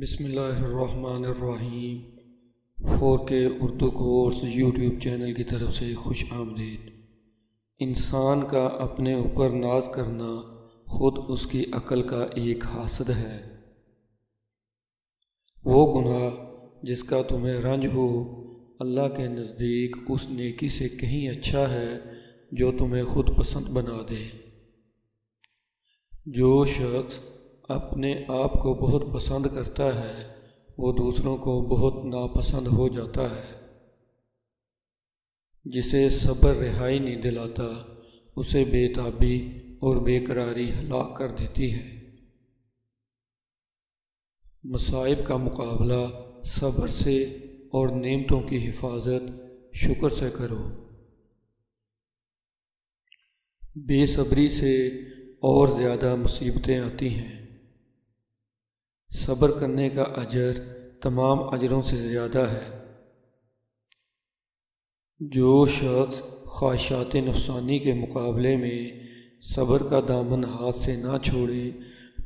بسم اللہ الرحمن الرحیم 4K Urdu course YouTube channel کی طرف سے خوش آمدید۔ انسان کا اپنے اوپر ناز کرنا خود اس کی عقل کا ایک حاسد ہے۔ وہ گناہ جس کا تمہیں رنج ہو اللہ کے نزدیک اس نیکی سے کہیں اچھا ہے جو تمہیں خود پسند بنا دے۔ جو شخص اپنے آپ کو بہت پسند کرتا ہے وہ دوسروں کو بہت ناپسند ہو جاتا ہے۔ جسے صبر رہائی نہیں دلاتا اسے بے تابی اور بے قراری ہلاک کر دیتی ہے۔ مصائب کا مقابلہ صبر سے اور نعمتوں کی حفاظت شکر سے کرو۔ بے صبری سے اور زیادہ مصیبتیں آتی ہیں۔ صبر کرنے کا اجر تمام اجروں سے زیادہ ہے۔ جو شخص خواہشات نفسانی کے مقابلے میں صبر کا دامن ہاتھ سے نہ چھوڑے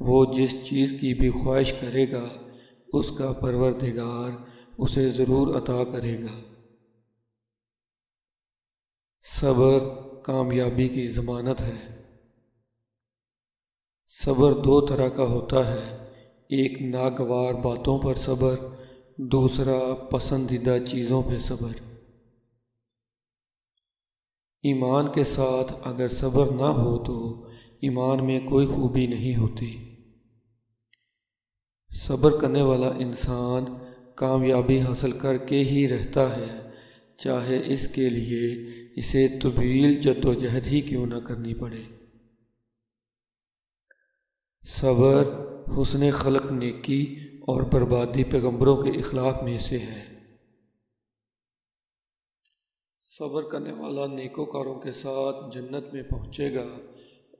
وہ جس چیز کی بھی خواہش کرے گا اس کا پروردگار اسے ضرور عطا کرے گا۔ صبر کامیابی کی ضمانت ہے۔ صبر دو طرح کا ہوتا ہے، ایک ناگوار باتوں پر صبر، دوسرا پسندیدہ چیزوں پہ صبر۔ ایمان کے ساتھ اگر صبر نہ ہو تو ایمان میں کوئی خوبی نہیں ہوتی۔ صبر کرنے والا انسان کامیابی حاصل کر کے ہی رہتا ہے، چاہے اس کے لیے اسے طویل جدوجہد ہی کیوں نہ کرنی پڑے۔ صبر حسن خلق نیکی اور بربادی پیغمبروں کے اخلاق میں سے ہے۔ صبر کرنے والا نیکوکاروں کے ساتھ جنت میں پہنچے گا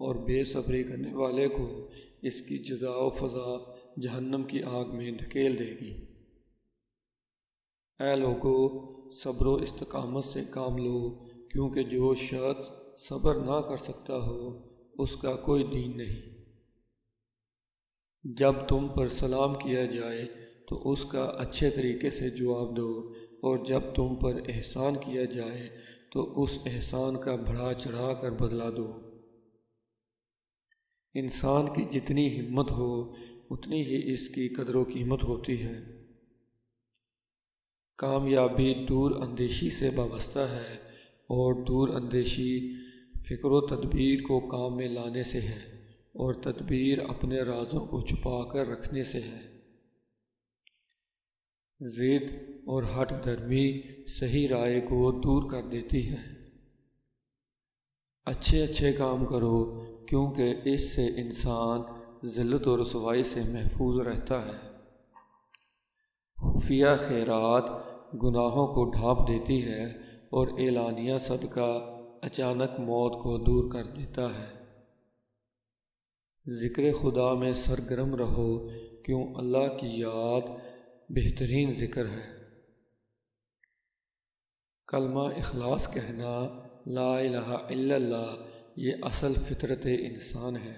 اور بے صبری کرنے والے کو اس کی جزا و فضا جہنم کی آگ میں دھکیل دے گی۔ اے لوگو، صبر و استقامت سے کام لو، کیونکہ جو شخص صبر نہ کر سکتا ہو اس کا کوئی دین نہیں۔ جب تم پر سلام کیا جائے تو اس کا اچھے طریقے سے جواب دو، اور جب تم پر احسان کیا جائے تو اس احسان کا بڑھا چڑھا کر بدلہ دو۔ انسان کی جتنی ہمت ہو اتنی ہی اس کی قدر و قیمت ہوتی ہے۔ کامیابی دور اندیشی سے وابستہ ہے اور دور اندیشی فکر و تدبیر کو کام میں لانے سے ہے، اور تدبیر اپنے رازوں کو چھپا کر رکھنے سے ہے۔ ضد اور ہٹ درمی صحیح رائے کو دور کر دیتی ہے۔ اچھے کام کرو کیونکہ اس سے انسان ذلت و رسوائی سے محفوظ رہتا ہے۔ خفیہ خیرات گناہوں کو ڈھانپ دیتی ہے اور اعلانیہ صدقہ اچانک موت کو دور کر دیتا ہے۔ ذکر خدا میں سرگرم رہو کیوں اللہ کی یاد بہترین ذکر ہے۔ کلمہ اخلاص کہنا، لا الہ الا اللہ، یہ اصل فطرت انسان ہے۔